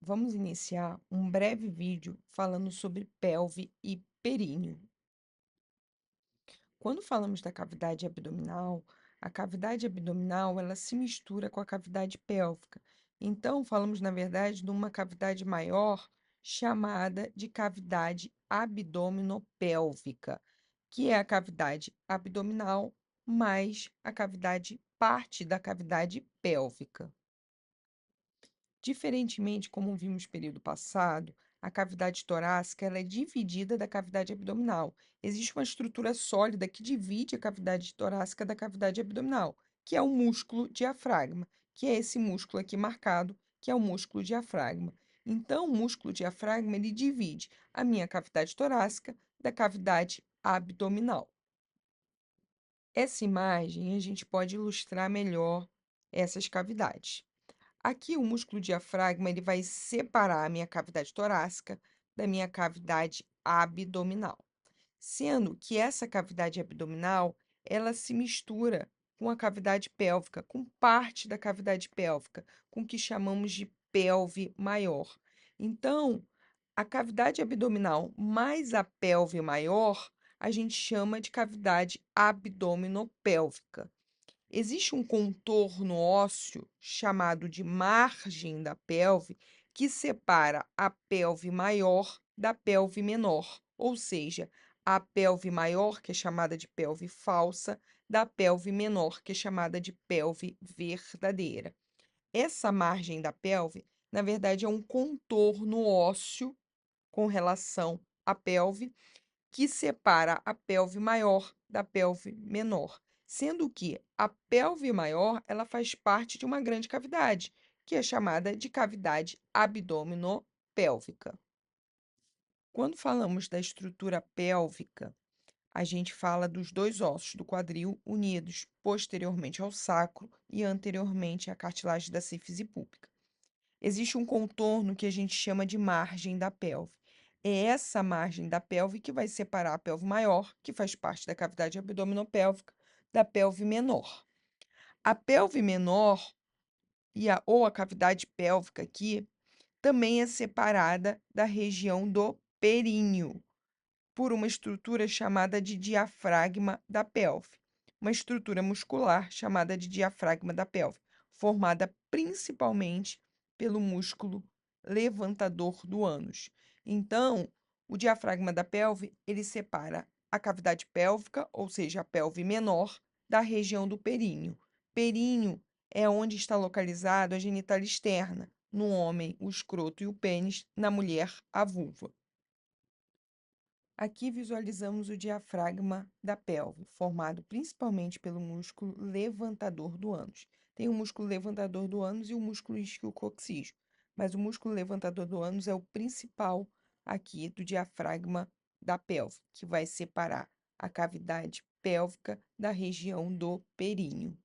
Vamos iniciar um breve vídeo falando sobre pelve e períneo. Quando falamos da cavidade abdominal, a cavidade abdominal ela se mistura com a cavidade pélvica. Então, falamos, na verdade, de uma cavidade maior chamada de cavidade abdominopélvica, que é a cavidade abdominal mais a cavidade parte da cavidade pélvica. Diferentemente, como vimos no período passado, a cavidade torácica ela é dividida da cavidade abdominal. Existe uma estrutura sólida que divide a cavidade torácica da cavidade abdominal, que é o músculo diafragma, que é esse músculo aqui marcado, que é o músculo diafragma. Então, o músculo diafragma ele divide a minha cavidade torácica da cavidade abdominal. Essa imagem a gente pode ilustrar melhor essas cavidades. Aqui, o músculo diafragma ele vai separar a minha cavidade torácica da minha cavidade abdominal, sendo que essa cavidade abdominal ela se mistura com a cavidade pélvica, com parte da cavidade pélvica, com o que chamamos de pelve maior. Então, a cavidade abdominal mais a pelve maior, a gente chama de cavidade abdominopélvica. Existe um contorno ósseo chamado de margem da pelve que separa a pelve maior da pelve menor, ou seja, a pelve maior, que é chamada de pelve falsa, da pelve menor, que é chamada de pelve verdadeira. Essa margem da pelve, na verdade, é um contorno ósseo com relação à pelve que separa a pelve maior da pelve menor, sendo que a pelve maior ela faz parte de uma grande cavidade, que é chamada de cavidade abdominopélvica. Quando falamos da estrutura pélvica, a gente fala dos dois ossos do quadril unidos posteriormente ao sacro e anteriormente à cartilagem da sífise púbica. Existe um contorno que a gente chama de margem da pelve. É essa margem da pelve que vai separar a pelve maior, que faz parte da cavidade abdominopélvica, da pelve menor. A pelve menor ou a cavidade pélvica aqui também é separada da região do períneo por uma estrutura chamada de diafragma da pelve, uma estrutura muscular chamada de diafragma da pelve, formada principalmente pelo músculo levantador do ânus. Então, o diafragma da pelve, ele separa a cavidade pélvica, ou seja, a pelve menor, da região do períneo. Períneo é onde está localizado a genitália externa, no homem, o escroto e o pênis, na mulher, a vulva. Aqui visualizamos o diafragma da pelve, formado principalmente pelo músculo levantador do ânus. Tem o músculo levantador do ânus e o músculo isquiococcígeo, mas o músculo levantador do ânus é o principal aqui do diafragma da pelve, que vai separar a cavidade pélvica da região do períneo.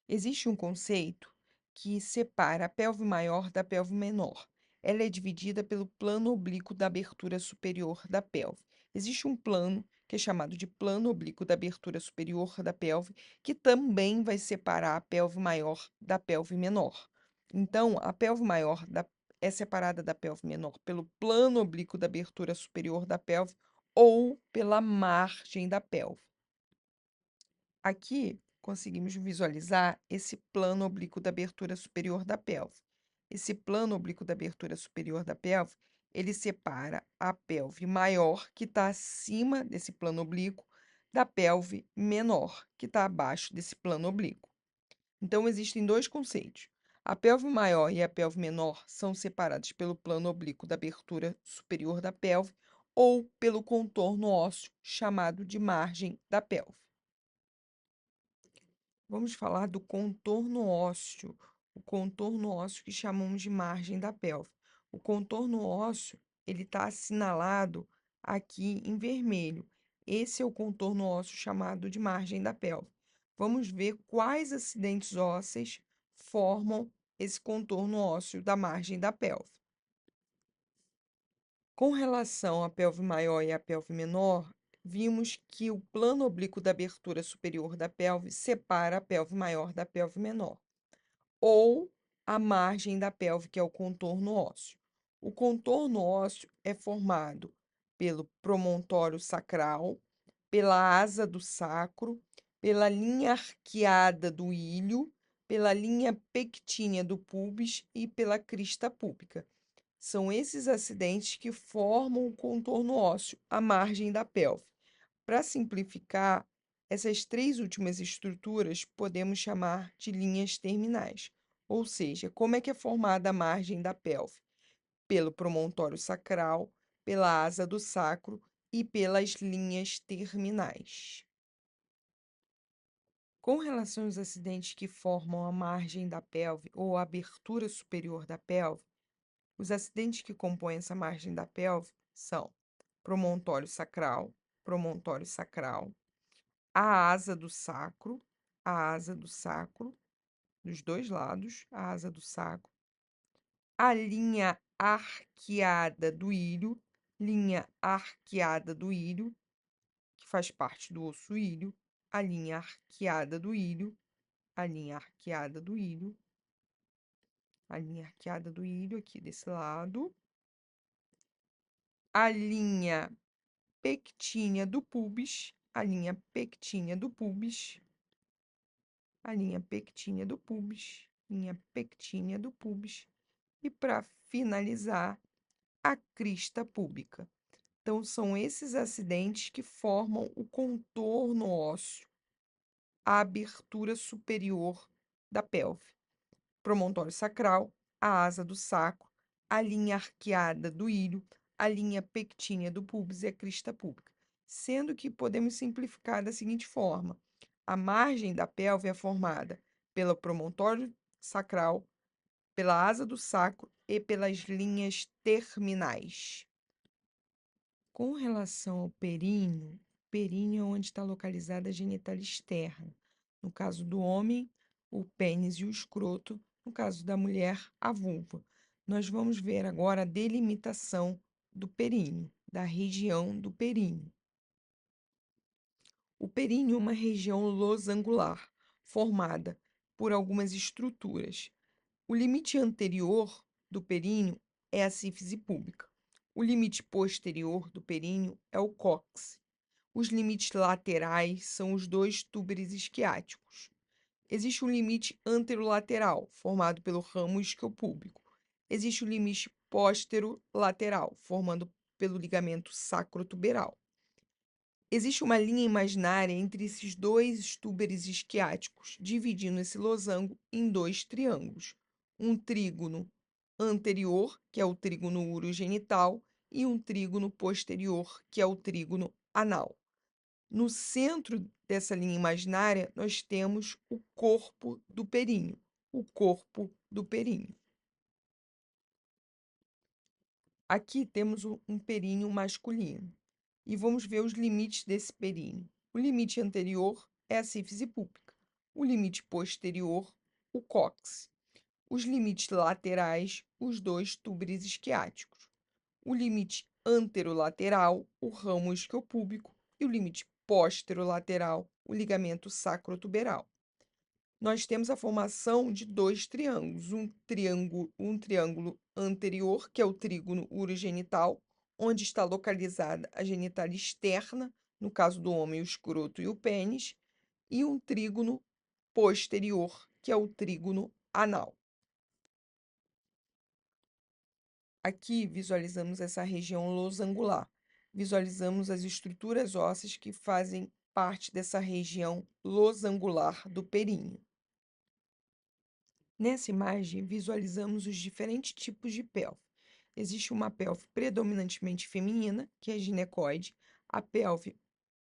Existe um conceito que separa a pelve maior da pelve menor. Ela é dividida pelo plano oblíquo da abertura superior da pelve. Existe um plano, que é chamado de plano oblíquo da abertura superior da pelve, que também vai separar a pelve maior da pelve menor. Então, a pelve maior é separada da pelve menor pelo plano oblíquo da abertura superior da pelve ou pela margem da pelve. Aqui conseguimos visualizar esse plano oblíquo da abertura superior da pelve. Esse plano oblíquo da abertura superior da pelve, ele separa a pelve maior, que está acima desse plano oblíquo, da pelve menor, que está abaixo desse plano oblíquo. Então, existem dois conceitos. A pelve maior e a pelve menor são separadas pelo plano oblíquo da abertura superior da pelve ou pelo contorno ósseo chamado de margem da pelve. Vamos falar do contorno ósseo, o contorno ósseo que chamamos de margem da pelve. O contorno ósseo, ele está assinalado aqui em vermelho. Esse é o contorno ósseo chamado de margem da pelve. Vamos ver quais acidentes ósseos formam esse contorno ósseo da margem da pelve. Com relação à pelve maior e à pelve menor, vimos que o plano oblíquo da abertura superior da pelve separa a pelve maior da pelve menor. Ou a margem da pelve, que é o contorno ósseo. O contorno ósseo é formado pelo promontório sacral, pela asa do sacro, pela linha arqueada do ilho, pela linha pectínea do pubis e pela crista púbica. São esses acidentes que formam o contorno ósseo, a margem da pelve. Para simplificar, essas três últimas estruturas podemos chamar de linhas terminais. Ou seja, como é que é formada a margem da pelve? Pelo promontório sacral, pela asa do sacro e pelas linhas terminais. Com relação aos acidentes que formam a margem da pelve ou a abertura superior da pelve, os acidentes que compõem essa margem da pelve são promontório sacral, a asa do sacro, dos dois lados, a asa do sacro, a linha arqueada do ilho, linha arqueada do ilho, que faz parte do osso ilho, a linha arqueada do ilho, a linha arqueada do ilho, a linha arqueada do ilho aqui desse lado, a linha pectínea do pubis, a linha pectínea do pubis, a linha pectínea do pubis, linha pectínea do pubis, e para finalizar, a crista púbica. Então, são esses acidentes que formam o contorno ósseo, a abertura superior da pelve. Promontório sacral, a asa do sacro, a linha arqueada do ilho, a linha pectínea do pubis e a crista púbica. Sendo que podemos simplificar da seguinte forma: a margem da pelve é formada pelo promontório sacral, pela asa do sacro e pelas linhas terminais. Com relação ao períneo é onde está localizada a genitália externa. No caso do homem, o pênis e o escroto. No caso da mulher, a vulva. Nós vamos ver agora a delimitação do períneo, da região do períneo. O períneo é uma região losangular, formada por algumas estruturas. O limite anterior do períneo é a sífise púbica. O limite posterior do períneo é o cóccix. Os limites laterais são os dois túberes isquiáticos. Existe um limite anterolateral, formado pelo ramo isquiopúbico. Existe o limite posterolateral, formado pelo ligamento sacrotuberal. Existe uma linha imaginária entre esses dois túberes isquiáticos, dividindo esse losango em dois triângulos. Um trígono anterior, que é o trígono urogenital, e um trígono posterior, que é o trígono anal. No centro dessa linha imaginária, nós temos o corpo do períneo. O corpo do períneo. Aqui temos um períneo masculino. E vamos ver os limites desse períneo. O limite anterior é a sífise púbica. O limite posterior, o cóccix. Os limites laterais, os dois túberes isquiáticos. O limite anterolateral, o ramo isquiopúbico. E o limite posterolateral, o ligamento sacrotuberal. Nós temos a formação de dois triângulos, um triângulo anterior, que é o trígono urogenital, onde está localizada a genitália externa, no caso do homem, o escroto e o pênis, e um trígono posterior, que é o trígono anal. Aqui visualizamos essa região losangular. Visualizamos as estruturas ósseas que fazem parte dessa região losangular do períneo. Nessa imagem, visualizamos os diferentes tipos de pelve. Existe uma pelve predominantemente feminina, que é a ginecoide, a pelve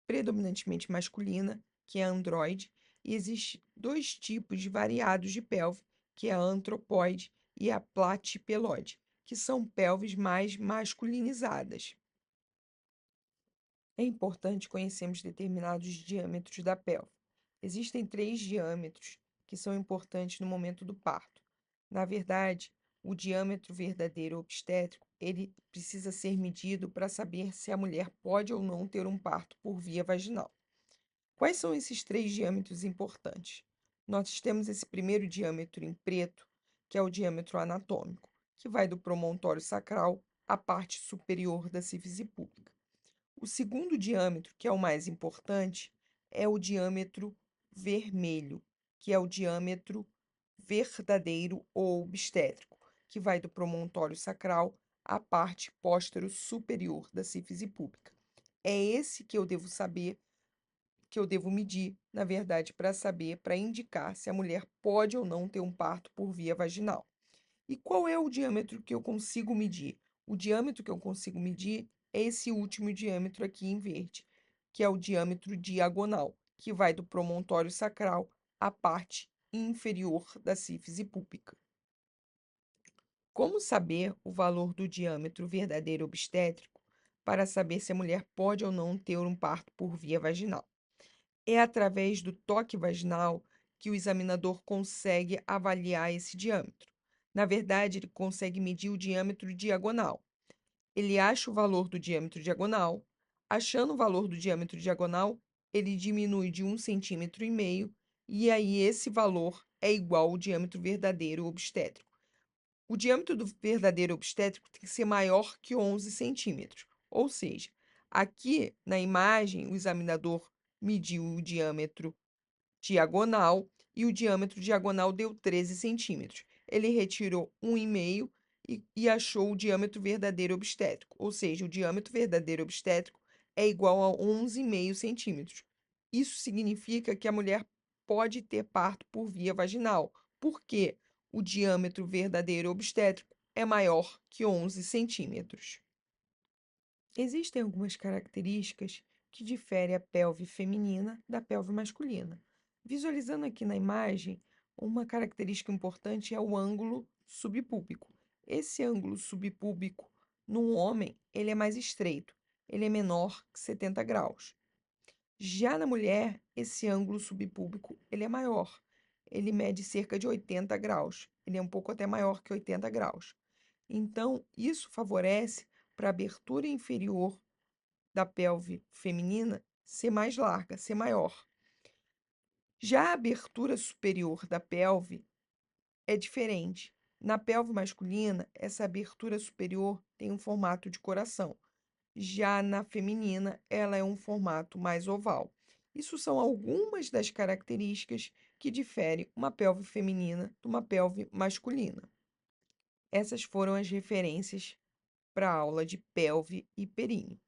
predominantemente masculina, que é a androide, e existem dois tipos de variados de pelve, que é a antropoide e a platipelode, que são pelves mais masculinizadas. É importante conhecermos determinados diâmetros da pelve. Existem 3 diâmetros que são importantes no momento do parto. Na verdade, o diâmetro verdadeiro obstétrico, ele precisa ser medido para saber se a mulher pode ou não ter um parto por via vaginal. Quais são esses 3 diâmetros importantes? Nós temos esse primeiro diâmetro em preto, que é o diâmetro anatômico, que vai do promontório sacral à parte superior da sífise púbica. O segundo diâmetro, que é o mais importante, é o diâmetro vermelho, que é o diâmetro verdadeiro ou obstétrico, que vai do promontório sacral à parte póstero-superior da sífise púbica. É esse que eu devo saber, que eu devo medir, na verdade, para saber, para indicar se a mulher pode ou não ter um parto por via vaginal. E qual é o diâmetro que eu consigo medir? O diâmetro que eu consigo medir é esse último diâmetro aqui em verde, que é o diâmetro diagonal, que vai do promontório sacral à parte inferior da sífise púbica. Como saber o valor do diâmetro verdadeiro obstétrico para saber se a mulher pode ou não ter um parto por via vaginal? É através do toque vaginal que o examinador consegue avaliar esse diâmetro. Na verdade, ele consegue medir o diâmetro diagonal. Ele acha o valor do diâmetro diagonal. Achando o valor do diâmetro diagonal, ele diminui de 1,5 cm, e aí esse valor é igual ao diâmetro verdadeiro obstétrico. O diâmetro do verdadeiro obstétrico tem que ser maior que 11 centímetros. Ou seja, aqui na imagem, o examinador mediu o diâmetro diagonal e o diâmetro diagonal deu 13 centímetros. Ele retirou 1,5 e achou o diâmetro verdadeiro obstétrico, ou seja, o diâmetro verdadeiro obstétrico é igual a 11,5 centímetros. Isso significa que a mulher pode ter parto por via vaginal, porque o diâmetro verdadeiro obstétrico é maior que 11 centímetros. Existem algumas características que diferem a pelve feminina da pelve masculina. Visualizando aqui na imagem, uma característica importante é o ângulo subpúbico. Esse ângulo subpúbico no homem, ele é mais estreito, ele é menor que 70 graus. Já na mulher, esse ângulo subpúbico, ele é maior. Ele mede cerca de 80 graus. Ele é um pouco até maior que 80 graus. Então, isso favorece para a abertura inferior da pelve feminina ser mais larga, ser maior. Já a abertura superior da pelve é diferente. Na pelve masculina, essa abertura superior tem um formato de coração. Já na feminina, ela é um formato mais oval. Isso são algumas das características que diferem uma pelve feminina de uma pelve masculina. Essas foram as referências para a aula de pelve e períneo.